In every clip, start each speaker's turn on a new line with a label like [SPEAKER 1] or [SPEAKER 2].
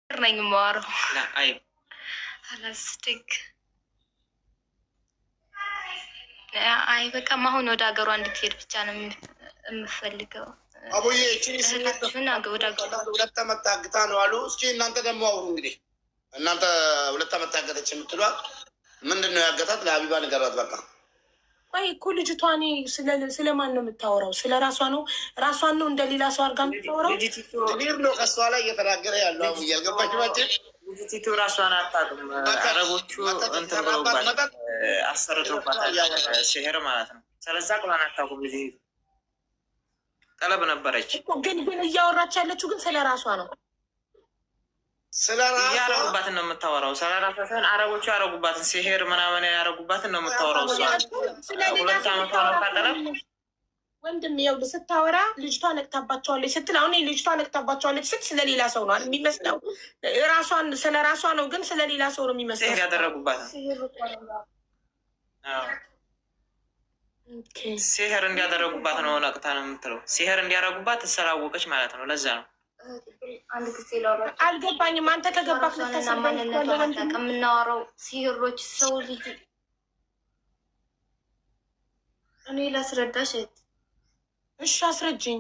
[SPEAKER 1] ነኝ የማወራው አላስደግ አይ በቃ አሁን ወደ ሀገሯ እንድትሄድ ብቻ ነው የምፈልገው።
[SPEAKER 2] አቡዬ ሁለት ዓመት ታግታ ነው አሉ። እስኪ እናንተ ደግሞ አውሩ እንግዲህ። እናንተ ሁለት ዓመት ታገተች የምትሏት ምንድን ነው ያገታት? ለሀቢባ ንገራት በቃ።
[SPEAKER 3] ቆይ እኮ ልጅቷ እኔ ስለማን ነው የምታወራው? ስለ ራሷ ነው? ራሷን ነው እንደ ሌላ ሰው አድርጋ የምታወራው?
[SPEAKER 2] ነው ከሷ ላይ እየተናገረ ያለው አቡዬ። አልገባችኋቸው?
[SPEAKER 4] ልጅቲቱ ራሷን አታውቅም። አረቦቹ እንትን ብለውባት አሰርቶባታል፣ ሲሄር ማለት ነው። ስለዛ ቁላን አታውቅም። ልጅቲቱ ጠለብ ነበረች።
[SPEAKER 3] ግን እያወራች ያለችው ግን ስለ ራሷ ነው።
[SPEAKER 4] ያረጉባትን ነው የምታወራው። ስለ ራሷ ሳይሆን አረቦቹ ያረጉባትን ሲሄር ምናምን ያረጉባትን ነው የምታወራው። እሷ 2 ዓመቷ ነው ካጠለብ
[SPEAKER 3] ወንድም ይኸው ስታወራ ልጅቷ ነቅታባቸዋለች ስትል፣ አሁን ልጅቷ ነቅታባቸዋለች ስትል ስለሌላ ሰው ነው የሚመስለው። ራሷን ስለ ራሷ ነው ግን ስለሌላ ሰው ነው የሚመስለው።
[SPEAKER 4] ሲሄር ያደረጉባት ሲሄር እንዲያደረጉባት ነው ነቅታ ነው የምትለው። ሲሄር እንዲያደረጉባት ስላወቀች ማለት ነው። ለዛ ነው
[SPEAKER 3] አልገባኝም። አንተ ከገባክ
[SPEAKER 1] የምናወራው ሲህሮች ሰው ልጅ እኔ ላስረዳሽ።
[SPEAKER 3] እሺ አስረጅኝ።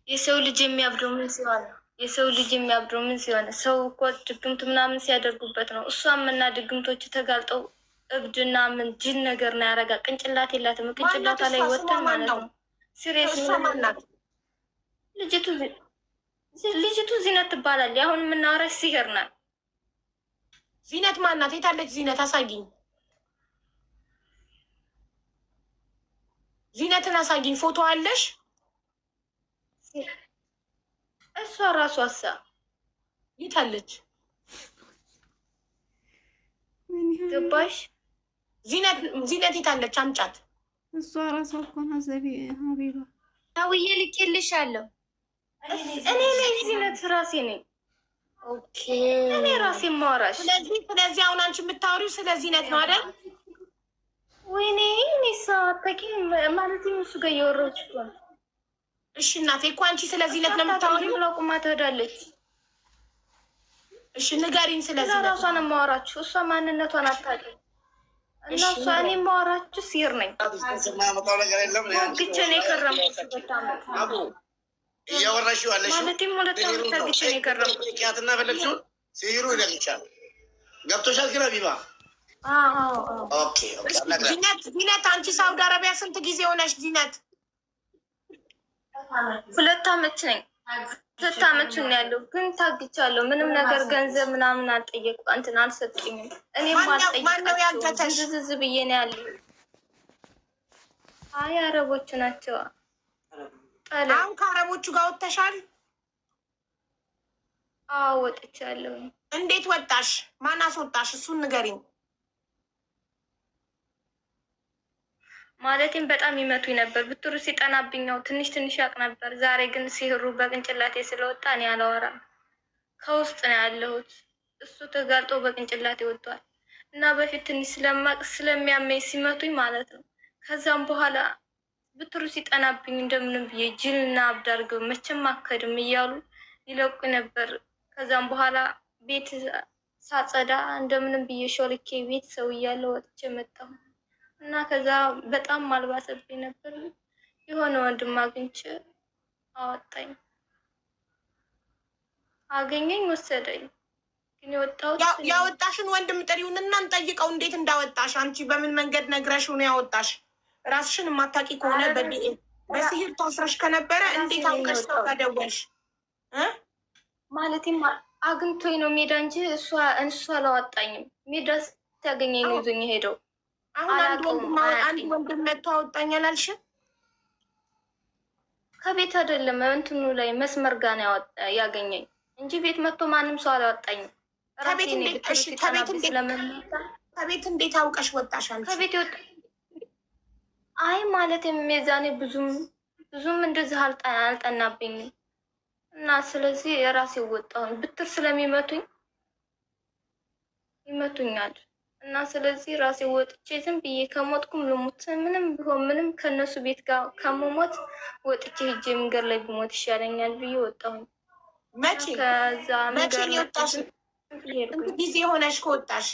[SPEAKER 1] የሰው ልጅ የሚያብደው ምን ሲሆን ነው? የሰው ልጅ የሚያብደው ምን ሲሆን? ሰው እኮ ድግምት ምናምን ሲያደርጉበት ነው። እሷም እና ድግምቶች ተጋልጠው እብድና ምን ጅል ነገር ነው ያረጋ። ቅንጭላት የላትም። ቅንጭላታ ላይ ወጥተን ማለት ነው። ሲሪየስ ልጅቱ ዚነት ትባላለች። አሁን የምናወራሽ ሲሄር ናት።
[SPEAKER 3] ዚነት ማናት? የታለች ዚነት? አሳጊኝ። ዚነትን አሳጊኝ። ፎቶ አለሽ?
[SPEAKER 1] እሷ ራሷ አሳ
[SPEAKER 3] የታለች?
[SPEAKER 1] ገባሽ?
[SPEAKER 3] ዚነት የታለች? አምጫት።
[SPEAKER 5] እሷ ራሷ እኮ ናት ሀቢባ።
[SPEAKER 1] ታውዬ ልኬልሻለሁ። እኔ ነኝ ዚነት፣ ራሴ ነኝ።
[SPEAKER 3] ኦኬ
[SPEAKER 1] እኔ ራሴ ማወራሽ።
[SPEAKER 3] ስለዚህ አሁን አንቺ የምታወሪው ስለ ዚነት ነው አይደል?
[SPEAKER 1] ወይኔ እኔ ሳታቂ ማለት እሱ ጋር እያወራሁሽ እኮ ነው።
[SPEAKER 3] እሺ እናቴ እኮ አንቺ ስለ ዚነት ነው የምታወሪው።
[SPEAKER 1] ቁማ ትሄዳለች።
[SPEAKER 3] እሺ ንገሪኝ ስለ ዚነት።
[SPEAKER 1] ራሷ ነው የማወራችሁ። እሷ ማንነቷን አታውቅም። እና እሷ እኔ የማወራችሁ ሲር ነኝ። ግቼ ነው የከረምኩት።
[SPEAKER 2] እያወራሽው አለሽ
[SPEAKER 1] ማለትም ሁለት ዓመት ታግቼ ነው የከረምኩት።
[SPEAKER 2] ያትና በለብሽው ሲሩ ይለልቻል። ገብቶሻል ግን ሀቢባ? ኦኬ
[SPEAKER 3] ዚነት አንቺ ሳውዲ አረቢያ ስንት ጊዜ ሆነሽ ዚነት?
[SPEAKER 1] 2 ዓመት ነኝ። 2 ዓመት ነው ያለው። ግን ታግቻለሁ። ምንም ነገር ገንዘብ ምናምን አልጠየቁ እንትን አልሰጡኝም። እኔም አልጠየቃቸውም። ዝዝ ብዬ ነው ያለው። አይ አረቦቹ ናቸው።
[SPEAKER 3] አሁን ከአረቦቹ ጋር ወጥተሻል?
[SPEAKER 1] አዎ ወጥቻለሁ።
[SPEAKER 3] እንዴት ወጣሽ? ማን አስወጣሽ? እሱን ንገሪኝ።
[SPEAKER 1] ማለቴም በጣም ይመቱኝ ነበር። ብትሩ ሲጠናብኛው ትንሽ ያውቅ ነበር። ዛሬ ግን ሲህሩ በቅንጭላቴ ስለወጣ እኔ አላወራም። ከውስጥ ነው ያለሁት። እሱ ተጋልጦ በቅንጭላቴ ወጥቷል። እና በፊት ትንሽ ስለሚያመኝ ሲመቱኝ ማለት ነው። ከዛም በኋላ ብትሩ ሲጠናብኝ እንደምንም ብዬ ጅልና አብድ አድርገው መቼም አከድም እያሉ ይለቁ ነበር። ከዛም በኋላ ቤት ሳጸዳ እንደምንም ብዬ ሾልኬ ቤት ሰው እያለ ወጥቼ መጣሁ እና ከዛ በጣም ማልባሰብኝ ነበር። የሆነ ወንድም አግኝቼ አወጣኝ። አገኘኝ፣ ወሰደኝ። ግን የወጣሁት
[SPEAKER 3] ያወጣሽን ወንድም ጥሪውንና እንጠይቀው እንዴት እንዳወጣሽ። አንቺ በምን መንገድ ነግረሽው ነው ያወጣሽ? ራስሽን የማታውቂ ከሆነ በሲህር ታስረሽ ከነበረ እንዴት አውቀሽ ሰው ጋር ደወልሽ?
[SPEAKER 1] ማለቴም አግኝቶኝ ነው ሜዳ እንጂ እሱ አላወጣኝም። ሜዳ ሲያገኘኝ ነው ይዞኝ ሄደው።
[SPEAKER 3] አሁን አንድ ወንድም መጥቶ አወጣኝ አላልሽም?
[SPEAKER 1] ከቤት አይደለም እንትኑ ላይ መስመር ጋር ነው ያገኘኝ እንጂ ቤት መጥቶ ማንም ሰው አላወጣኝም።
[SPEAKER 3] ከቤት እንዴት አውቀሽ ወጣሽ አንቺ?
[SPEAKER 1] ከቤት ወጣ። አይ ማለት የዛኔ ብዙም እንደዚህ አልጠናብኝም እና ስለዚህ የራሴ ወጣሁኝ። ብትር ስለሚመቱኝ ይመቱኛል እና ስለዚህ ራሴ ወጥቼ ዝም ብዬ ከሞትኩም ልሙት ምንም ቢሆን ምንም ከነሱ ቤት ጋር ከመሞት ወጥቼ ሄጄ መንገድ ላይ ብሞት ይሻለኛል ብዬ ወጣሁኝ።
[SPEAKER 3] መቼ መቼ ነው የወጣሽ? ጊዜ ሆነሽ ከወጣሽ?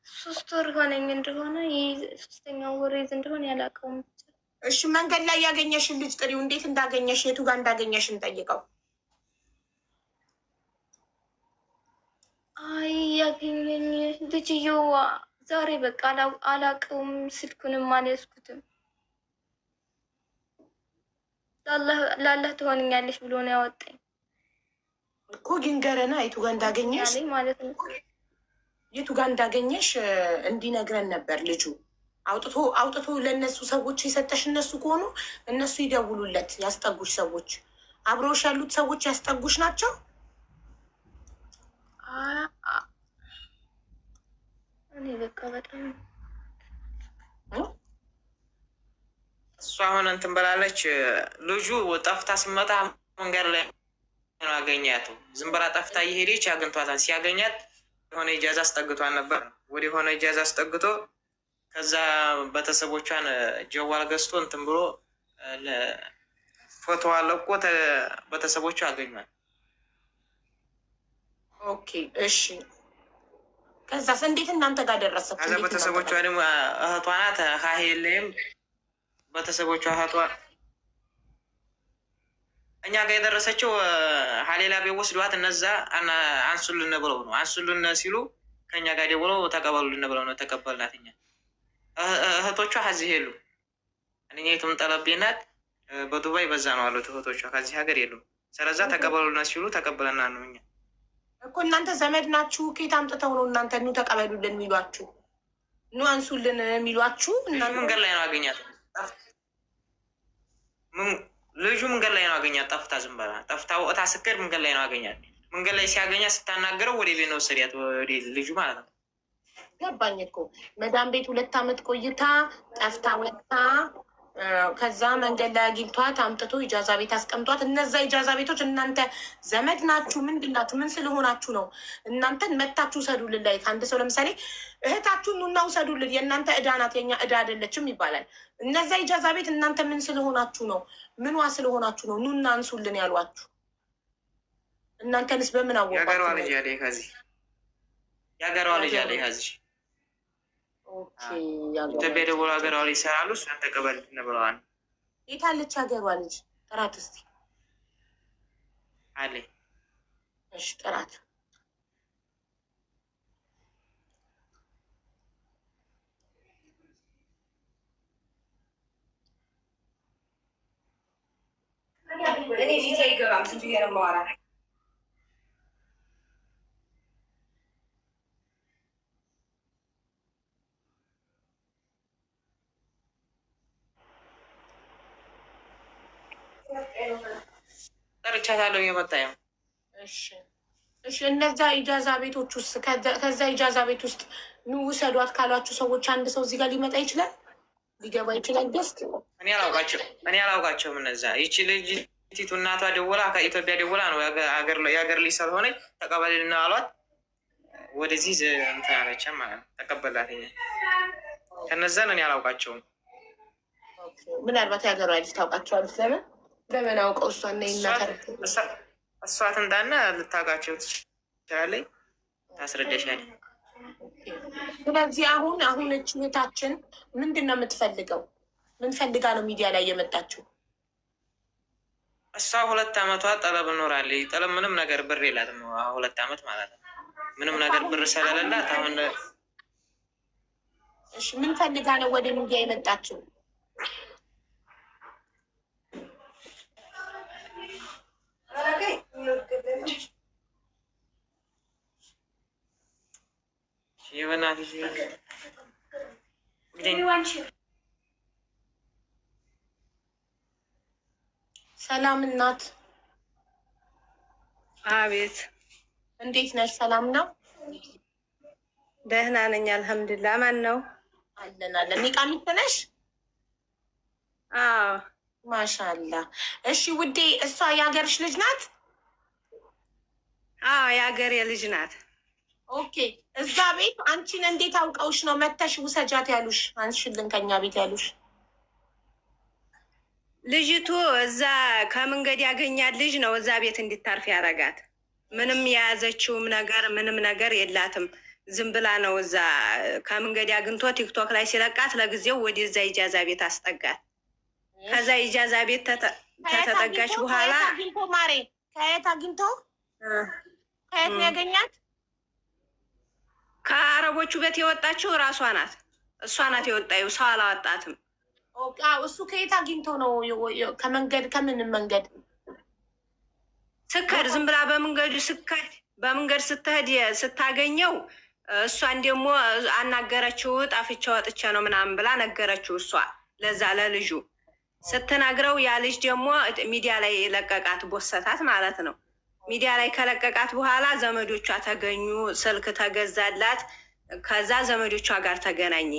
[SPEAKER 1] 3 ወር ሆነኝ እንደሆነ ይህ 3ኛው ወር ይዝ እንደሆነ ያላቀውም።
[SPEAKER 3] እሺ መንገድ ላይ ያገኘሽን ልጅ ጥሪው። እንዴት እንዳገኘሽ የቱ ጋር እንዳገኘሽ እንጠይቀው።
[SPEAKER 1] አይ ያገኘኝ ልጅየው ዛሬ በቃ አላቀውም። ስልኩንም አልያዝኩትም። ላላህ ትሆንኛለሽ ብሎ ነው ያወጣኝ
[SPEAKER 3] እኮ። ይንገረና የቱ ጋር እንዳገኘሽ
[SPEAKER 1] ማለት ነው።
[SPEAKER 3] የቱ ጋር እንዳገኘሽ እንዲነግረን ነበር ልጁ። አውጥቶ ለእነሱ ሰዎች የሰጠሽ እነሱ ከሆኑ እነሱ ይደውሉለት። ያስጠጉሽ ሰዎች፣ አብረውሽ ያሉት ሰዎች ያስጠጉሽ ናቸው።
[SPEAKER 1] እኔ በቃ በጣም
[SPEAKER 4] እሱ አሁን እንትን ብላለች። ልጁ ጠፍታ ስመጣ መንገድ ላይ ነው አገኛት። ዝም ብላ ጠፍታ እየሄደች አግኝቷታል። ሲያገኛት የሆነ ኢጃዛ አስጠግቷን ነበር። ወደ የሆነ ኢጃዛ አስጠግቶ ከዛ ቤተሰቦቿን ጀዋል ገዝቶ እንትን ብሎ ፎቶ አለቆ ቤተሰቦቿ አገኟል።
[SPEAKER 3] ኦኬ እሺ። ከዛስ እንዴት እናንተ ጋር ደረሰ?
[SPEAKER 4] ከዛ ቤተሰቦቿ ደግሞ እህቷ ናት። ሀሄ የለይም ቤተሰቦቿ እህቷ እኛ ጋር የደረሰችው ሀሌላ ቤት ወስዷት እነዛ አንሱልን ብለው ነው። አንሱልን ሲሉ ከእኛ ጋር ደውለው ተቀበሉልን ብለው ነው ተቀበልናት። እኛ እህቶቿ ከዚህ የሉ። እኛ የቱም ጠለቤ ናት በዱባይ በዛ ነው አሉት። እህቶቿ ከዚህ ሀገር የሉም። ስለዛ ተቀበሉልን ሲሉ ተቀበለና ነው። እኛ
[SPEAKER 3] እኮ እናንተ ዘመድ ናችሁ። ከየት አምጥተው ነው እናንተ ኑ ተቀበሉልን የሚሏችሁ? ኑ አንሱልን የሚሏችሁ?
[SPEAKER 4] መንገድ ላይ ነው አገኛት። ልጁ መንገድ ላይ ነው አገኛት። ጠፍታ ዝም ብላ ጠፍታ ወጣ ስክር መንገድ ላይ ነው አገኛት። መንገድ ላይ ሲያገኛት ስታናገረው ወደ ቤት ነው ወሰዳት። ወደ ልጁ ማለት ነው።
[SPEAKER 3] ገባኝ እኮ መዳም ቤት 2 ዓመት ቆይታ ጠፍታ ወጣ። ከዛ መንገድ ላይ አግኝቷት አምጥቶ ኢጃዛ ቤት አስቀምጧት። እነዛ ኢጃዛ ቤቶች እናንተ ዘመድ ናችሁ? ምንድን ናችሁ? ምን ስለሆናችሁ ነው እናንተን መታችሁ ውሰዱልን? ላይ ከአንድ ሰው ለምሳሌ እህታችሁን ኑና ውሰዱልን፣ የእናንተ ዕዳ ናት የኛ ዕዳ አይደለችም ይባላል። እነዛ ኢጃዛ ቤት እናንተ ምን ስለሆናችሁ ነው? ምንዋ ስለሆናችሁ ነው ኑና አንሱልን ያሏችሁ? እናንተንስ በምን አወቃችሁ?
[SPEAKER 4] የሀገሯ ልጅ ያለ ከዚህ የሀገሯ ልጅ ያለ ከዚህ ኢትዮጵያ ደውሎ ሀገሯ ልጅ ይሰራሉ። እሷን ተቀበል ብለዋል።
[SPEAKER 3] የታለች ሀገሯ ልጅ? ጥራት እስኪ
[SPEAKER 4] አለ።
[SPEAKER 3] እሺ ጥራት
[SPEAKER 6] እኔ ፊት አይገባም። ስንት ጊዜ ነው የማወራ?
[SPEAKER 4] ጠርቻታለሁ እየመጣ ነው።
[SPEAKER 3] እሺ እነዛ ኢጃዛ ቤቶች ውስጥ ከዛ ኢጃዛ ቤት ውስጥ ኑ ውሰዷት ካሏችሁ ሰዎች አንድ ሰው እዚህ ጋር ሊመጣ ይችላል፣ ሊገባ ይችላል። ደስ
[SPEAKER 4] እኔ አላውቃቸውም። እነዛ ይቺ ልጅ ቲቱ እናቷ ደውላ ከኢትዮጵያ ደውላ ነው የሀገር ልጅ ስለሆነች ተቀበልና አሏት። ወደዚህ እንትን አለች ማለት ነው። ተቀበላት። ከነዛን እኔ አላውቃቸውም።
[SPEAKER 3] ምናልባት የሀገሯ ልጅ ታውቃቸዋለች። ለምን አውቀው እሷና ይናተር
[SPEAKER 4] እሷ ትንጣና ልታውቃቸው ትችላለች፣ ታስረዳሻለች።
[SPEAKER 3] ስለዚህ አሁን እህታችን ምንድን ነው የምትፈልገው? ምን ፈልጋ ነው ሚዲያ ላይ የመጣችው?
[SPEAKER 4] እሷ 2 ዓመቷ ጠለብ እኖራለች። ጠለብ ምንም ነገር ብር የላትም። 2 ዓመት ማለት ነው። ምንም ነገር ብር ስለሌላት አሁን
[SPEAKER 3] እሺ ምን ፈልጋ ነው ወደ ሚዲያ የመጣችው? ሰላም እናት።
[SPEAKER 7] አቤት።
[SPEAKER 3] እንዴት ነሽ? ሰላም ነው?
[SPEAKER 7] ደህና ነኝ አልሐምዱሊላህ። ማን ነው?
[SPEAKER 3] አለን። ኒቃሚት ነሽ?
[SPEAKER 7] አዎ።
[SPEAKER 3] ማሻአላ። እሺ ውዴ፣ እሷ የሀገርሽ ልጅ ናት?
[SPEAKER 7] አዎ የሀገሬ ልጅ ናት።
[SPEAKER 3] ኦኬ። እዛ ቤት አንቺን እንዴት አውቀውሽ ነው መተሽ ውሰጃት ያሉሽ? አንሽልን ከኛ ቤት ያሉሽ?
[SPEAKER 7] ልጅቱ እዛ ከመንገድ ያገኛት ልጅ ነው እዛ ቤት እንዲታርፍ ያደርጋት። ምንም የያዘችውም ነገር ምንም ነገር የላትም። ዝም ብላ ነው እዛ ከመንገድ አግኝቶ ቲክቶክ ላይ ሲለቃት ለጊዜው ወደዛ ኢጃዛ ቤት አስጠጋት። ከዛ ኢጃዛ ቤት ከተጠጋች በኋላ
[SPEAKER 3] ማሬ ከየት አግኝቶ ከየት ነው ያገኛት?
[SPEAKER 7] ከአረቦቹ ቤት የወጣችው እራሷ ናት። እሷ ናት የወጣችው፣ ሰው አላወጣትም።
[SPEAKER 3] እሱ ከየት አግኝቶ ነው? ከመንገድ ከምንም መንገድ
[SPEAKER 7] ስከድ ዝም ብላ በመንገድ ስትሄድ ስታገኘው እሷን ደግሞ አናገረችው። ጣፍቼ ወጥቼ ነው ምናምን ብላ ነገረችው። እሷ ለዛ ለልጁ ስትነግረው ያ ልጅ ደግሞ ሚዲያ ላይ ለቀቃት፣ ቦሰታት ማለት ነው። ሚዲያ ላይ ከለቀቃት በኋላ ዘመዶቿ ተገኙ፣ ስልክ ተገዛላት። ከዛ ዘመዶቿ ጋር ተገናኘ።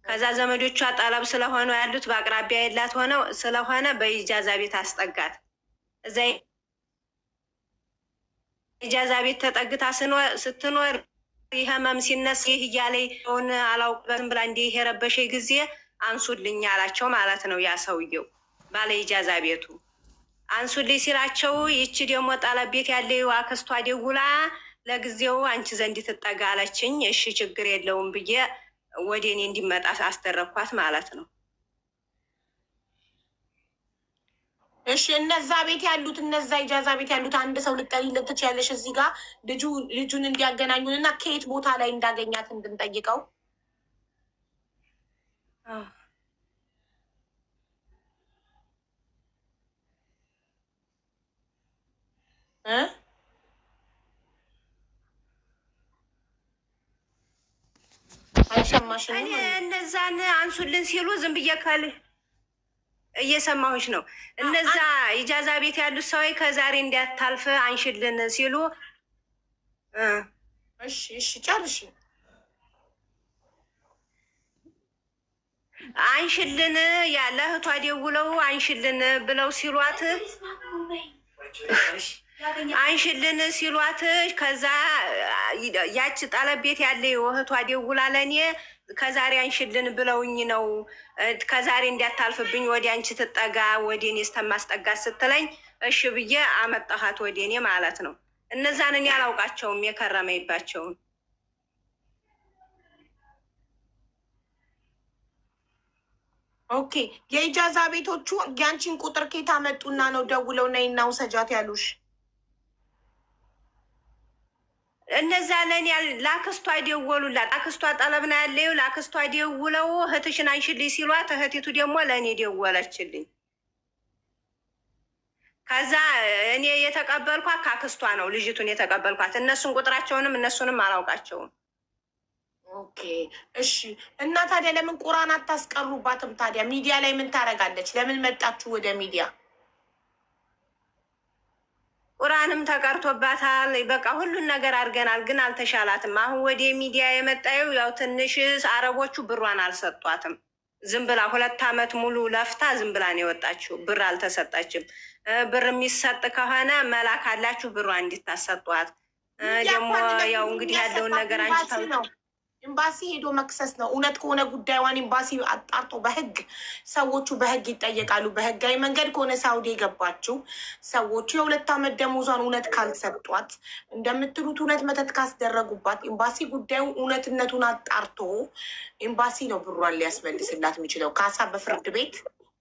[SPEAKER 7] ከዛ ዘመዶቿ ጠለብ ስለሆነ ያሉት በአቅራቢያ የላት ሆነው ስለሆነ በኢጃዛ ቤት አስጠጋት። እዛ ኢጃዛ ቤት ተጠግታ ስትኖር ይህ ህመም ሲነስ ይህ እያለ ሆን አላውቅበትም ብላ እንዲህ የረበሸ ጊዜ አንሱልኝ አላቸው ማለት ነው። ያ ሰውየው ባለ ኢጃዛ ቤቱ አንሱልኝ ሲላቸው ይቺ ደግሞ ጠለብ ቤት ያለ አክስቷ ደውላ ለጊዜው አንቺ ዘንድ ትጠጋ አለችኝ። እሺ ችግር የለውም ብዬ ወደ እኔ እንዲመጣ አስደረግኳት ማለት ነው።
[SPEAKER 3] እሺ እነዛ ቤት ያሉት እነዛ ኢጃዛ ቤት ያሉት አንድ ሰው ልጠሪለት ትችያለሽ? እዚህ ጋር ልጁን እንዲያገናኙን እና ከየት ቦታ ላይ እንዳገኛት እንድንጠይቀው። አይሰማሽም?
[SPEAKER 7] እኔ እነዛን አንሱልን ሲሉ ዝም ብዬ እየሰማሁሽ ነው። እነዛ ኢጃዛ ቤት ያሉት ሰዎች ከዛሬ እንዲያታልፍ አንሽልን ሲሉ
[SPEAKER 3] እሺ ጨርሽ።
[SPEAKER 7] አንሽልን ለእህቷ ደውለው አንሽልን ብለው ሲሏት አንሽልን ሲሏት ከዛ ያች ጠለብ ቤት ያለ እህቷ ደውላ ለእኔ ከዛሬ አንሽልን ብለውኝ ነው ከዛሬ እንዲያታልፍብኝ ወደ አንቺ ትጠጋ ወደ እኔ ስተማስጠጋት ስትለኝ እሺ ብዬ አመጣሃት ወደ እኔ ማለት ነው። እነዛን እኔ አላውቃቸውም የከረመይባቸውን።
[SPEAKER 3] ኦኬ የኢጃዛ ቤቶቹ ያንቺን ቁጥር ኬታ መጡና ነው ደውለው ነይና ውሰጃት ያሉሽ?
[SPEAKER 7] እነዛ ለእኔ ለአክስቷ ደወሉላት። አክስቷ ጠለብና ያለው ለአክስቷ ደውለው እህትሽን አንሽልኝ ሲሏት እህቲቱ ደግሞ ለእኔ ደወለችልኝ። ከዛ እኔ የተቀበልኳት ከአክስቷ ነው ልጅቱን የተቀበልኳት። እነሱን ቁጥራቸውንም እነሱንም አላውቃቸውም።
[SPEAKER 3] ኦኬ እሺ። እና ታዲያ ለምን ቁርአን አታስቀሩባትም? ታዲያ ሚዲያ ላይ ምን ታደርጋለች? ለምን መጣችሁ ወደ ሚዲያ?
[SPEAKER 7] ቁርአንም ተቀርቶባታል። በቃ ሁሉን ነገር አድርገናል፣ ግን አልተሻላትም። አሁን ወደ ሚዲያ የመጣየው ያው ትንሽ አረቦቹ ብሯን አልሰጧትም። ዝም ብላ 2 ዓመት ሙሉ ለፍታ ዝም ብላ ነው የወጣችው። ብር አልተሰጣችም። ብር የሚሰጥ ከሆነ መላክ አላችሁ ብሯን እንዲታሰጧት። ደግሞ ያው እንግዲህ ያለውን ነገር አንቺ
[SPEAKER 3] ነው ኤምባሲ ሄዶ መክሰስ ነው። እውነት ከሆነ ጉዳዩን ኤምባሲ አጣርቶ በህግ ሰዎቹ በህግ ይጠየቃሉ። በህጋዊ መንገድ ከሆነ ሳውዲ የገባችው ሰዎቹ የ2 ዓመት ደሞዟን እውነት ካልሰጧት እንደምትሉት እውነት መተት ካስደረጉባት ኤምባሲ ጉዳዩ እውነትነቱን አጣርቶ ኤምባሲ ነው ብሯን ሊያስመልስላት የሚችለው። ካሳ በፍርድ ቤት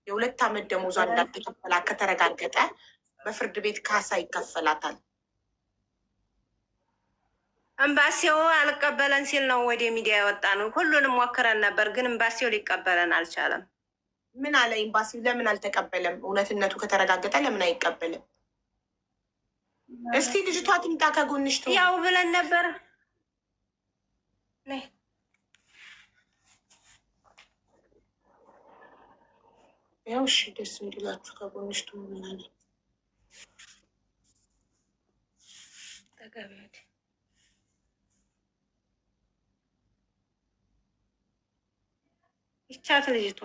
[SPEAKER 3] የ2 ዓመት ደሞዟን እንዳልተከፈላት ከተረጋገጠ በፍርድ ቤት ካሳ ይከፈላታል።
[SPEAKER 7] ኤምባሲው አልቀበለን ሲል ነው ወደ ሚዲያ የወጣ ነው። ሁሉንም ሞክረን ነበር፣ ግን ኤምባሲው ሊቀበለን አልቻለም።
[SPEAKER 3] ምን አለ ኤምባሲው? ለምን አልተቀበለም? እውነትነቱ ከተረጋገጠ ለምን አይቀበልም? እስቲ ልጅቷ ትምጣ ከጎንሽ ትሆን
[SPEAKER 7] ያው ብለን ነበር።
[SPEAKER 3] ያው እሺ ደስ እንዲላችሁ ከጎንሽ ትሆን ምናለ
[SPEAKER 7] ተገቢያት ይቻት ልጅቷ።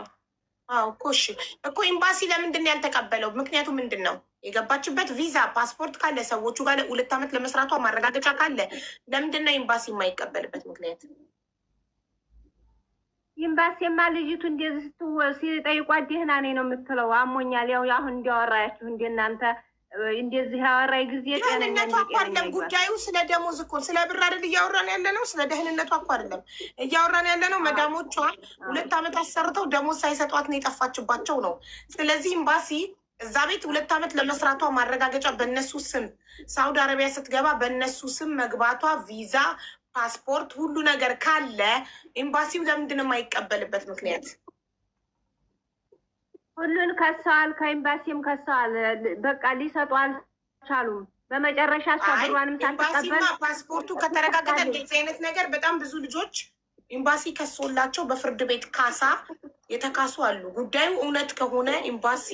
[SPEAKER 3] አዎ እኮ እሺ እኮ ኤምባሲ ለምንድን ነው ያልተቀበለው? ምክንያቱ ምንድን ነው? የገባችበት ቪዛ ፓስፖርት ካለ ሰዎቹ ጋር 2 ዓመት ለመስራቷ ማረጋገጫ ካለ ለምንድን ነው ኤምባሲ የማይቀበልበት ምክንያት?
[SPEAKER 7] ኤምባሲማ ልጅቱ እንደዚህ ሲጠይቋት ደህና ነኝ ነው የምትለው። አሞኛል ያው አሁን እንዲያወራያችሁ እንደናንተ እንደዚህ ያወራይ ጊዜ
[SPEAKER 3] ደህንነቷ እኮ አይደለም ጉዳዩ። ስለ ደሞዝ እኮ ስለ ብር አይደል እያወራን ያለ ነው። ስለ ደህንነቷ እኮ አይደለም እያወራን ያለ ነው። መዳሞቿ 2 ዓመት አሰርተው ደሞዝ ሳይሰጧት ነው የጠፋችባቸው ነው። ስለዚህ ኤምባሲ እዛ ቤት 2 ዓመት ለመስራቷ ማረጋገጫ በእነሱ ስም ሳውዲ አረቢያ ስትገባ በእነሱ ስም መግባቷ ቪዛ፣ ፓስፖርት፣ ሁሉ ነገር ካለ ኤምባሲው ለምንድን ነው የማይቀበልበት ምክንያት?
[SPEAKER 7] ሁሉን ከሰዋል። ከኤምባሲም ከሰዋል። በቃ ሊሰጡ አልቻሉም። በመጨረሻ እሷ ብሯንም ሳትቀበል
[SPEAKER 3] ፓስፖርቱ ከተረጋገጠ እንደዚህ አይነት ነገር በጣም ብዙ ልጆች ኤምባሲ ከሶላቸው በፍርድ ቤት ካሳ የተካሱ አሉ። ጉዳዩ እውነት ከሆነ ኤምባሲ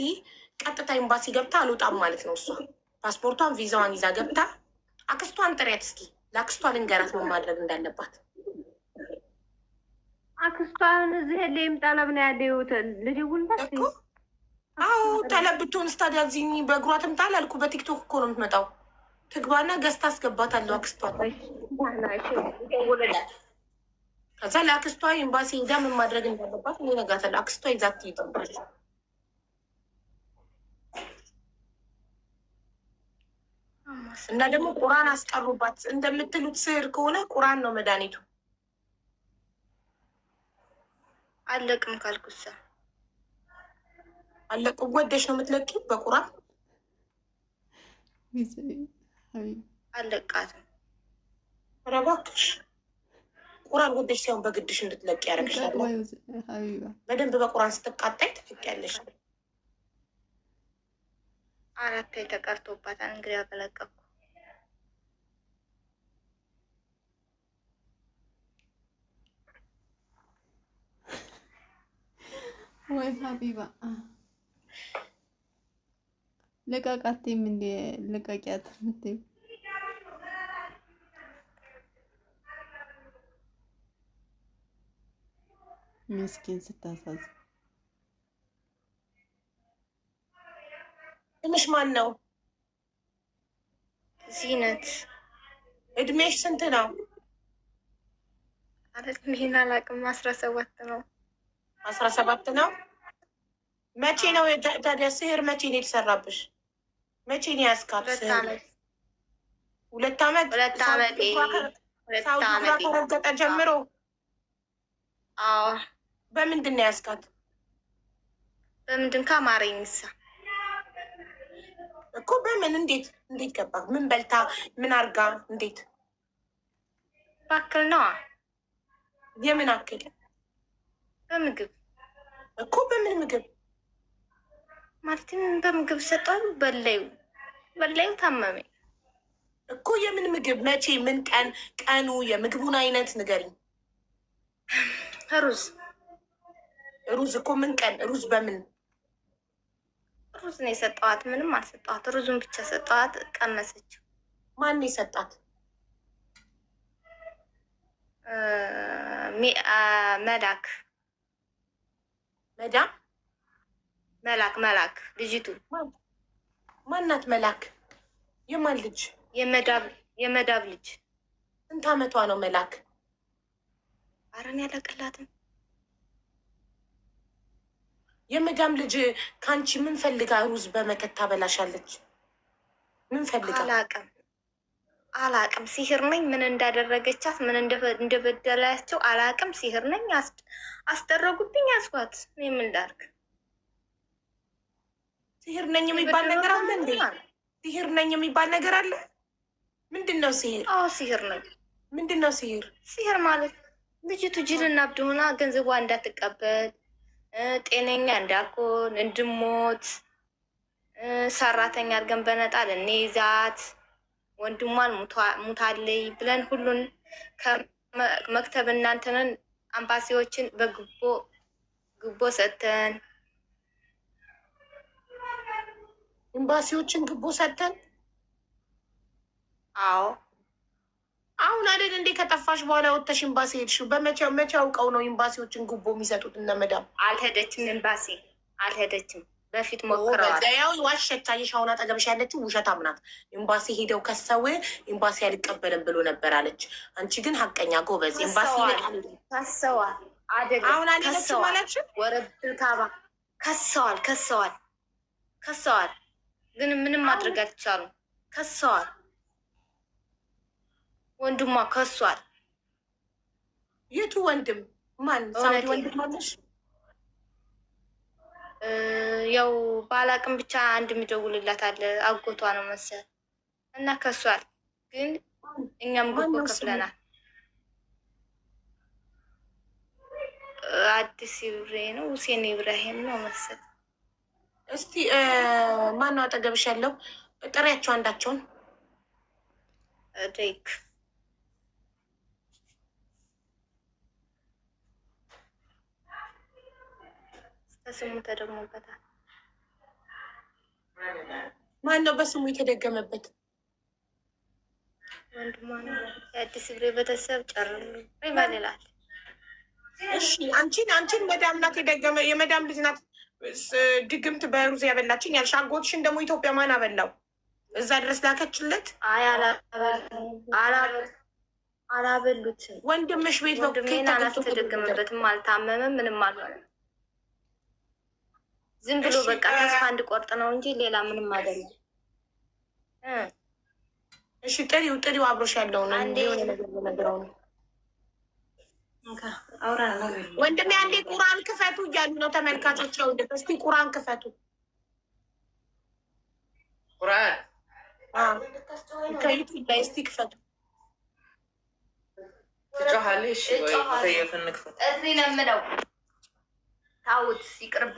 [SPEAKER 3] ቀጥታ ኤምባሲ ገብታ አልወጣም ማለት ነው። እሷ ፓስፖርቷን ቪዛዋን ይዛ ገብታ አክስቷን ጥሪያት እስኪ ለአክስቷ ልንገራት ምን ማድረግ እንዳለባት።
[SPEAKER 7] አክስቷን እዚህ ላይም ጠለብ ነው ያለው ልጅውን በስ
[SPEAKER 3] አዎ ጠለብ ብትሆን ስታዲያ እዚህ በእግሯ ትምጣ አላልኩ። በቲክቶክ እኮ ነው የምትመጣው። ትግባና ገዝታ አስገባታለሁ አክስቷን። ከዛ ለአክስቷ ኤምባሲ ሄዳ ምን ማድረግ እንዳለባት እኔ እነግራታለሁ። አክስቷ ይዛት ትይጠባል። እና ደግሞ ቁራን አስቀሩባት። እንደምትሉት ስህር ከሆነ ቁራን ነው መድኃኒቱ።
[SPEAKER 1] አለቅም ካልኩሳ
[SPEAKER 3] አለቅም ወደሽ ነው የምትለቂው በቁራን
[SPEAKER 1] አለቃትም።
[SPEAKER 3] ኧረ እባክሽ ቁራን ወደሽ ሳይሆን በግድሽ እንድትለቂ ያደርግሻል። በደንብ በቁራን ስትቃጣይ ትለቂያለሽ።
[SPEAKER 1] 4 ተቀርቶባታል። እንግዲህ አበለቀኩ።
[SPEAKER 5] ወይ ሀቢባ ልቀቃትም እንደ ልቀቂያት ምትይ ምስኪን ስታሳዝ
[SPEAKER 3] ትንሽ ማን ነው?
[SPEAKER 1] ዚነት
[SPEAKER 3] እድሜሽ ስንት ነው?
[SPEAKER 1] አረት ምን አላቅም። 17 ነው።
[SPEAKER 3] 17 ነው። መቼ ነው ታዲያ ስህር መቼ ነው የተሰራብሽ? መቼ ነው ያስካት?
[SPEAKER 1] 2 ዓመት
[SPEAKER 3] 2 ዓመት
[SPEAKER 1] 2 ዓመት
[SPEAKER 3] ሳውዲ ከረገጠ ጀምሮ።
[SPEAKER 1] አዎ
[SPEAKER 3] በምንድን ነው ያስካት?
[SPEAKER 1] በምንድን ከማረኝ ሳ
[SPEAKER 3] እኮ በምን እንዴት ገባ? ምን በልታ ምን አርጋ እንዴት?
[SPEAKER 1] ባክል ነው።
[SPEAKER 3] የምን አክል?
[SPEAKER 1] በምግብ
[SPEAKER 3] እኮ በምን ምግብ
[SPEAKER 1] ማለት በምግብ ሰጠው። በላዩ ታመመኝ
[SPEAKER 3] እኮ። የምን ምግብ? መቼ? ምን ቀን? ቀኑ? የምግቡን አይነት ንገሪኝ። ሩዝ እኮ ምን ቀን? ሩዝ በምን?
[SPEAKER 1] ሩዝ ነው የሰጠዋት። ምንም አልሰጠዋት። ሩዙን ብቻ ሰጠዋት። ቀመሰችው።
[SPEAKER 3] ማን የሰጣት?
[SPEAKER 1] መላክ መላክ ልጅቱ
[SPEAKER 3] ማናት? መላክ የማን ልጅ?
[SPEAKER 1] የመዳብ ልጅ።
[SPEAKER 3] ስንት ዓመቷ ነው መላክ?
[SPEAKER 1] አረን ያለቅላትም።
[SPEAKER 3] የመዳም ልጅ ከአንቺ ምን ፈልጋ ሩዝ በመከታ በላሻለች? ምን ፈልጋ?
[SPEAKER 1] አላቅም። ሲህር ነኝ። ምን እንዳደረገቻት ምን እንደበደላቸው አላቅም። ሲህር ነኝ። አስደረጉብኝ። ያስኳት። እኔ ምን ላድርግ?
[SPEAKER 3] ሲህር ነኝ የሚባል ነገር አለ እንዴ? ሲህር ነኝ የሚባል ነገር አለ? ምንድን ነው ሲህር?
[SPEAKER 1] አዎ ሲህር ነኝ።
[SPEAKER 3] ምንድን ነው ሲህር?
[SPEAKER 1] ሲህር ማለት ልጅቱ ጅልና እብድ ሆና ገንዘቧ እንዳትቀበል፣ ጤነኛ እንዳልኮን፣ እንድሞት፣ ሰራተኛ አድርገን በነጣል እንይዛት፣ ወንድሟን ሙታለይ ብለን ሁሉን ከመክተብ እናንተንን አምባሲዎችን በግቦ ሰጥተን
[SPEAKER 3] ኤምባሲዎችን ግቦ ሰጥተን።
[SPEAKER 1] አዎ
[SPEAKER 3] አሁን አይደል እንዴ ከጠፋሽ በኋላ ወጥተሽ ኤምባሲ ሄድሽው? መቼ አውቀው ነው ኤምባሲዎችን ግቦ የሚሰጡት? እነ መዳም
[SPEAKER 1] አልሄደችም። ኤምባሲ አልሄደችም። በፊት ሞክረዋል።
[SPEAKER 3] ያው ዋሸች። አየሽ፣ አሁን አጠገብሽ ያለችው ውሸታም ናት። ኤምባሲ ሄደው ከሰው ኤምባሲ አልቀበልም ብሎ ነበር አለች። አንቺ ግን ሀቀኛ ጎበዝ። ኤምባሲ
[SPEAKER 1] አይደለም
[SPEAKER 3] አሁን አለችው ማለት
[SPEAKER 1] ወረብል ካባ ከሰዋል፣ ግን ምንም ማድረግ አልቻሉም። ከሰዋል፣ ወንድሟ ከሷል።
[SPEAKER 3] የቱ ወንድም? ማን? ሳውዲ ወንድም ማለሽ?
[SPEAKER 1] ያው ባላቅም ብቻ አንድ የሚደውልላት አለ፣ አጎቷ ነው መሰል እና ከሷል። ግን እኛም ግቦ ከፍለናል። አዲስ ይብሬ ነው ሁሴን ኢብራሂም ነው መሰል።
[SPEAKER 3] እስቲ ማን ነው አጠገብሽ ያለው? ጥሪያቸው አንዳቸውን።
[SPEAKER 1] ዴክ በስሙ ተደግሞበታል።
[SPEAKER 3] ማን ነው በስሙ የተደገመበት?
[SPEAKER 1] ወንድሟ ነው። የአዲስ ይብሬ ቤተሰብ ጨርሉ ይባላል።
[SPEAKER 3] እሺ አንቺን መዳም ናት የደገመ የመዳም ልጅ ናት ድግምት በሩዝ ያበላችኝ ያልሽ። አጎትሽን ደግሞ ኢትዮጵያ ማን አበላው? እዛ ድረስ ላከችለት?
[SPEAKER 1] አይ አላበሉትም።
[SPEAKER 3] ወንድምሽ ቤት ነው?
[SPEAKER 1] ወንድሜን አላስተደገመበትም፣ አልታመመም፣ ምንም አልሆነም። ዝም ብሎ በቃ ተስፋ እንድቆርጥ ነው እንጂ ሌላ ምንም አይደለም።
[SPEAKER 3] እሺ ጥሪው አብሮሽ ያለውን የሆነ ነገር ነው። ወንድሜ አንዴ ቁርአን ክፈቱ እያሉ ነው ተመልካቾች። ለውደት እስቲ ቁርአን ክፈቱ።
[SPEAKER 4] ቁርአን
[SPEAKER 3] ከዩቲዩብ ላይ እስቲ ክፈቱ።
[SPEAKER 4] ትጮሃለሽ ወይ? ተየፈን ክፈት።
[SPEAKER 1] እዚህ ነው የምለው። ታውት ይቅርብ።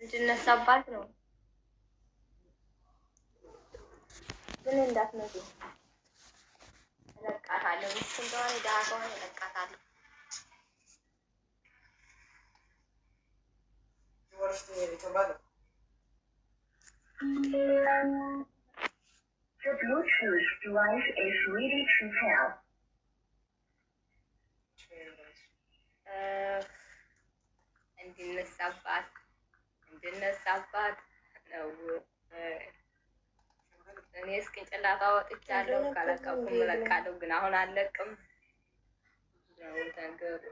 [SPEAKER 1] እንድነሳባት ነው ግን እንዳትመጡ እለቃታለሁ። እሱ እንደሆነ ደሃ ከሆነ እለቃታለሁ። እንድነሳባት ነው። እኔ እስቅንጭላታ ወጥቻለሁ። ካለቀኩም እለቃለሁ፣ ግን አሁን አልለቅም ነው ነገሩ።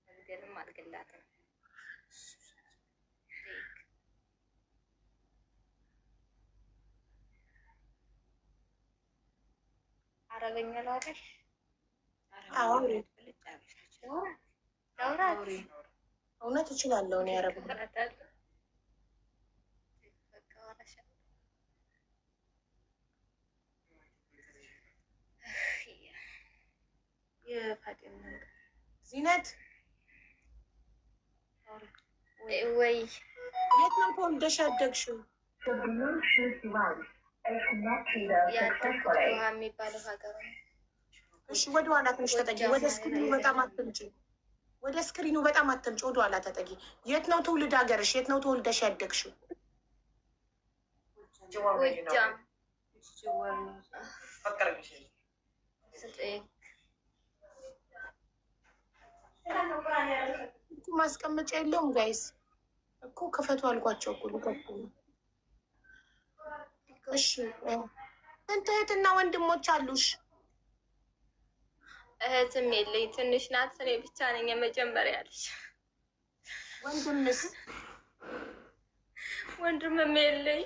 [SPEAKER 1] እንግዲህም አልገላትም። አረበኛ ላውራሽ?
[SPEAKER 3] አዎ
[SPEAKER 1] ላውራት
[SPEAKER 3] እውነት እችላለሁ። እኔ አረብኛ ዚነት
[SPEAKER 1] ወይ
[SPEAKER 3] የት ነው ተወልደሽ ያደግሽው?
[SPEAKER 1] ያደግኩት ውሃ የሚባለው ሀገር ነው።
[SPEAKER 3] እሺ ወደ ኋላ ትንሽ ተጠጊ። ወደ ስክሪኑ በጣም አትምጪ። ወደ ኋላ ተጠጊ። የት ነው ትውልድ ሀገርሽ? የት ነው ተወልደሽ ያደግሽው?
[SPEAKER 1] ጎጃም
[SPEAKER 3] ማስቀመጫ የለውም ጋይስ እኮ ክፈቱ አልኳቸው እኮ ልከቱ። እሺ ስንት እህትና ወንድሞች አሉሽ?
[SPEAKER 1] እህትም የለኝ፣ ትንሽ ናት። እኔ ብቻ ነኝ የመጀመሪያ ልጅ።
[SPEAKER 3] ወንድምስ?
[SPEAKER 1] ወንድምም የለኝ።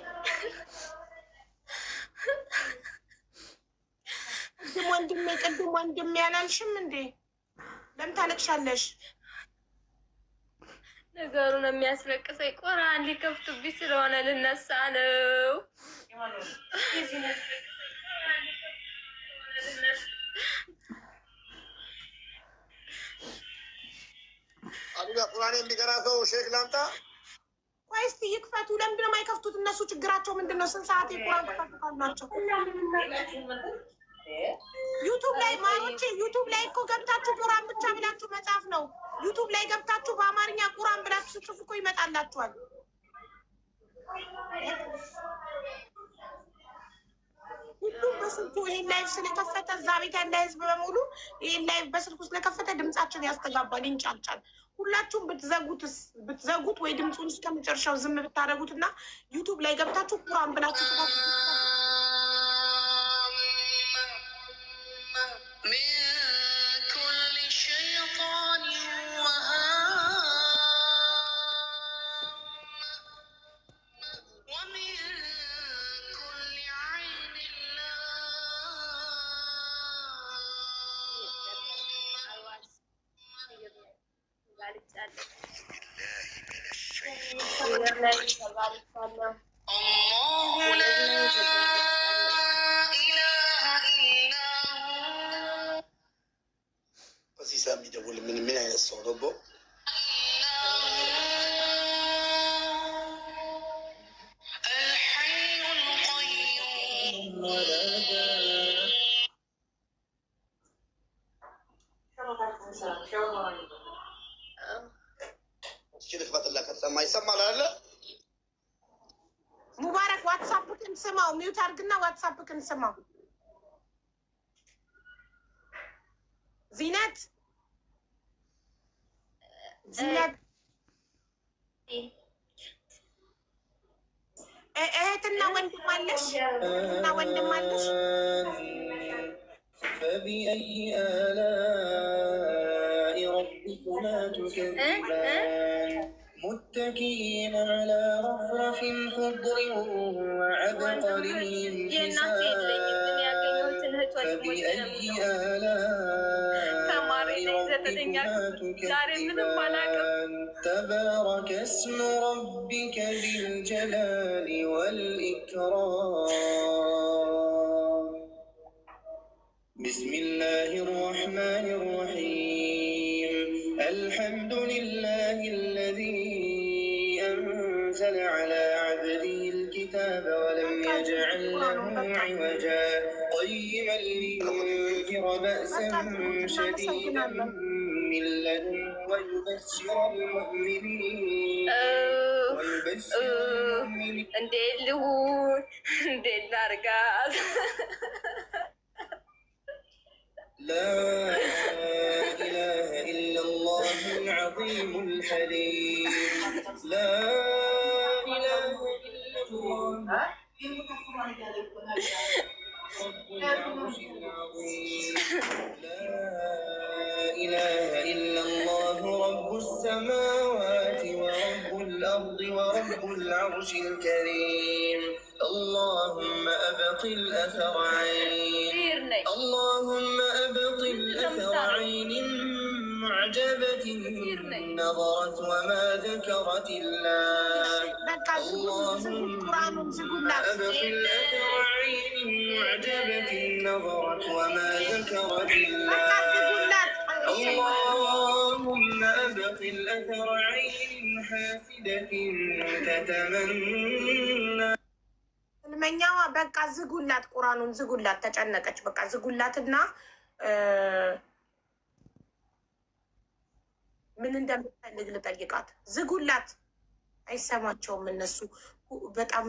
[SPEAKER 3] ቅድም ወንድም ያላልሽም እንዴ? ለምን ታለቅሻለሽ?
[SPEAKER 1] ነገሩን የሚያስለቅሰኝ ቁርአን ሊከፍቱብኝ ስለሆነ ልነሳ ነው።
[SPEAKER 2] አቡጋ ቁርአን የሚቀራ ሰው ሼክ ላምጣ?
[SPEAKER 3] ቆይ እስኪ ይክፈቱ። ለምንድን ነው የማይከፍቱት? እነሱ ችግራቸው ምንድን ነው? ስንት ሰዓት የቁርአን ክፈቱታል ናቸው? ዩቱብ ላይ ማሮቼ፣ ዩቱብ ላይ እኮ ገብታችሁ ቁርአን ብቻ ብላችሁ መጻፍ ነው። ዩቱብ ላይ ገብታችሁ በአማርኛ ቁርአን ብላችሁ ስትጽፉ እኮ ይመጣላችኋል። ሁሉም በስልኩ ይሄን ላይቭ ስለከፈተ እዛ ቤት ያለ ህዝብ በሙሉ ይሄን ላይቭ በስልኩ ስለከፈተ ድምጻችን ያስተጋባል፣ ይንጫጫል። ሁላችሁም ብትዘጉት ወይ ድምፁን እስከ መጨረሻው ዝም ብታደርጉት እና ዩቱብ ላይ ገብታችሁ ቁርአን ብላችሁ ጽፋችሁ
[SPEAKER 2] በዚህ ሰዓት የሚደውል ምን አይነት ሰው ነው? ይሰማል አለ
[SPEAKER 3] ሙባረክ ዋትሳፕክን ስማው፣ ሚውት አድርግና ዋትሳፕክን ስማው። ዚነት እህትና ወንድም አለሽ? እህትና ወንድም አለሽ?
[SPEAKER 8] فبأي آلاء ربكما تكذبان متكئين على رفرف خضر وعبقري حسان فبأي آلاء ربكما تكذبان تبارك اسم ربك ذي الجلال والإكرام بسم الله الرحمن الرحيم الحمد لله الذي أنزل على عبده الكتاب ولم يجعل له عوجا قيما لينذر بأسا شديدا من لدنه ويبشر المؤمنين لا إله إلا الله العظيم الحليم لا إله إلا الله رب العرش العظيم لا إله إلا الله رب السماوات ورب الأرض ورب العرش الكريم اللهم أبطل أثر عين اللهم أبطل أثر عين معجبة نظرت وما ذكرت الله اللهم أبطل أثر عين معجبة نظرت وما ذكرت الله اللهم أبطل أثر عين حاسدة تتمنى
[SPEAKER 3] ህልመኛዋ በቃ ዝጉላት፣ ቁርአኑን ዝጉላት። ተጨነቀች። በቃ ዝጉላትና ምን እንደምትፈልግ ልጠይቃት። ዝጉላት። አይሰማቸውም እነሱ በጣም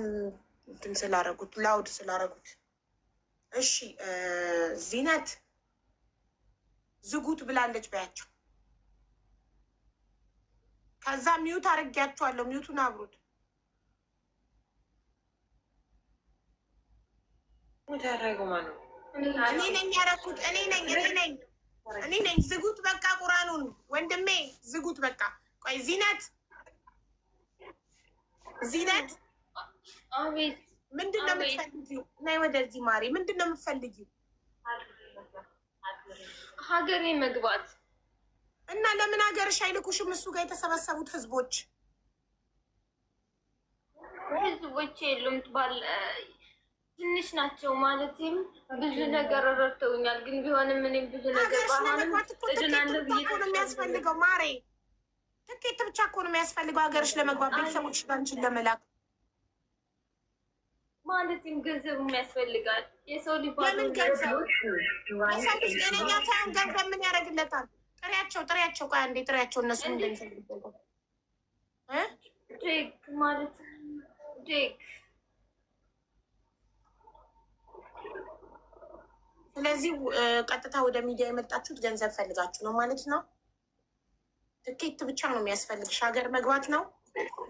[SPEAKER 3] እንትን ስላረጉት፣ ላውድ ስላረጉት። እሺ ዚነት ዝጉት ብላለች በያቸው። ከዛ ሚዩት አድርጊያቸዋለሁ። ሚዩቱን አብሩት። እኔ ነኝ ያደረኩት። እኔ ነኝ። ዝጉት በቃ ቁርአኑን ወንድሜ ዝጉት በቃ። ቆይ ዚነት ምንድን ነው የምትፈልጊው? ነይ ወደዚህ ማሪ። ምንድን ነው የምትፈልጊው?
[SPEAKER 1] ሀገሬ መግባት
[SPEAKER 3] እና ለምን ሀገርሽ አይልኩሽም? እሱ ጋር የተሰበሰቡት ህዝቦች
[SPEAKER 1] የሉም ትንሽ ናቸው ማለትም ብዙ ነገር ረድተውኛል። ግን ቢሆንም እኔም ብዙ ነገር ባሆንም እድናለሁ ብዬ
[SPEAKER 3] ነው የሚያስፈልገው። ማሬ ትኬት ብቻ እኮ ነው የሚያስፈልገው ሀገርሽ ለመግባት፣ ቤተሰቦች ጋንችን ለመላክ
[SPEAKER 1] ማለትም ገንዘብ ያስፈልጋል። የሰው ልጅ
[SPEAKER 3] ለምን ገንዘብ? የሰው ልጅ ጤነኛ ሳይሆን ገንዘብ ምን ያደርግለታል? ጥሪያቸው። ቆይ አንዴ ጥሪያቸው። እነሱ እንደሚፈልገው
[SPEAKER 1] ዴግ ማለት ዴግ።
[SPEAKER 3] ስለዚህ ቀጥታ ወደ ሚዲያ የመጣችሁት ገንዘብ ፈልጋችሁ ነው ማለት ነው። ትኬት ብቻ ነው የሚያስፈልግሽ፣ ሀገር መግባት ነው።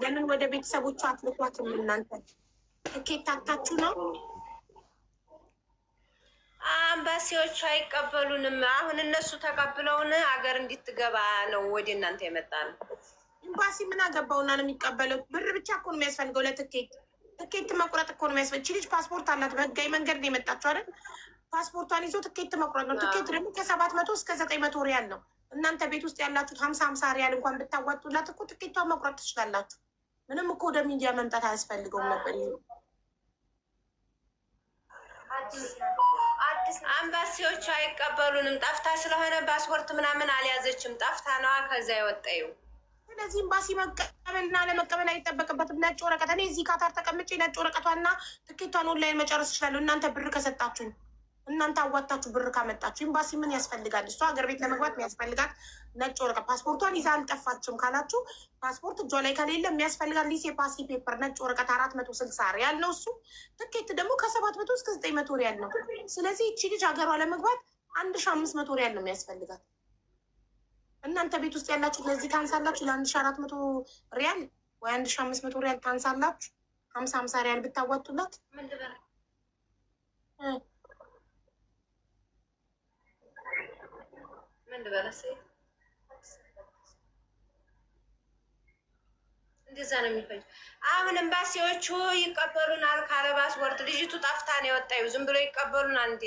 [SPEAKER 3] ለምን ወደ ቤተሰቦቿ አትልኳትም? እናንተ ትኬት አታችሁ ነው።
[SPEAKER 7] አምባሲዎቹ አይቀበሉንም። አሁን እነሱ ተቀብለውን ሀገር እንድትገባ ነው ወደ እናንተ የመጣ ነው።
[SPEAKER 3] ኤምባሲ ምን አገባውና ነው የሚቀበለው? ብር ብቻ እኮ ነው የሚያስፈልገው ለትኬት። ትኬት መቁረጥ እኮ ነው የሚያስፈልግ። ልጅ ፓስፖርት አላት፣ በህጋዊ መንገድ ነው የመጣችው አይደል? ፓስፖርቷን ይዞ ትኬት መቁረጥ ነው። ትኬት ደግሞ ከ700 እስከ 900 ሪያል ነው። እናንተ ቤት ውስጥ ያላችሁት 50 ሪያል እንኳን ብታዋጡላት እኮ ትኬቷን መቁረጥ ትችላላችሁ። ምንም እኮ ወደ ሚዲያ መምጣት አያስፈልገውም ነበር።
[SPEAKER 7] አምባሲዎቹ አይቀበሉንም። ጠፍታ ስለሆነ ፓስፖርት ምናምን አልያዘችም። ጠፍታ ነዋ ከዛ የወጣዩ።
[SPEAKER 3] ስለዚህ ኤምባሲ መቀበልና ለመቀበል አይጠበቅበትም። ነጭ ወረቀት እኔ እዚህ ካታር ተቀምጬ ነጭ ወረቀቷና ትኬቷን ኦንላይን መጨረስ ይችላሉ። እናንተ ብር ከሰጣችሁኝ፣ እናንተ አዋጣችሁ ብር ካመጣችሁ ኤምባሲ ምን ያስፈልጋል? እሷ ሀገር ቤት ለመግባት የሚያስፈልጋት ነጭ ወረቀት። ፓስፖርቷን ይዛ አልጠፋችም ካላችሁ ፓስፖርት እጇ ላይ ከሌለ የሚያስፈልጋት ሊሴ ፓሲ ፔፐር ነጭ ወረቀት 460 ሪያል ነው እሱ። ትኬት ደግሞ ከ700 እስከ 900 ሪያል ነው። ስለዚህ እቺ ልጅ ሀገሯ ለመግባት 1500 ሪያል ነው የሚያስፈልጋት። እናንተ ቤት ውስጥ ያላችሁ ለዚህ ታንሳላችሁ። ለ1400 ሪያል ወይ 1500 ሪያል ታንሳላችሁ። 50 ሪያል ብታዋጡላት
[SPEAKER 7] እንደዛ ነው የሚፈጅ። አሁን ኤምባሲዎቹ ይቀበሉናል ካለ ፓስፖርት። ልጅቱ ጠፍታ ነው የወጣዩ። ዝም ብሎ ይቀበሉናል እንዴ?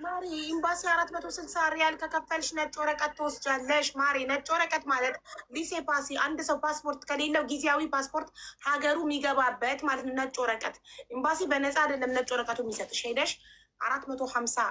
[SPEAKER 3] ማሪ ኤምባሲ 460 ሪያል ከከፈልሽ ነጭ ወረቀት ትወስጃለሽ። ማሪ ነጭ ወረቀት ማለት ሊሴ ፓሲ፣ አንድ ሰው ፓስፖርት ከሌለው ጊዜያዊ ፓስፖርት ሀገሩ የሚገባበት ማለት ነው። ነጭ ወረቀት ኤምባሲ በነፃ አይደለም ነጭ ወረቀቱ የሚሰጥሽ። ሄደሽ 450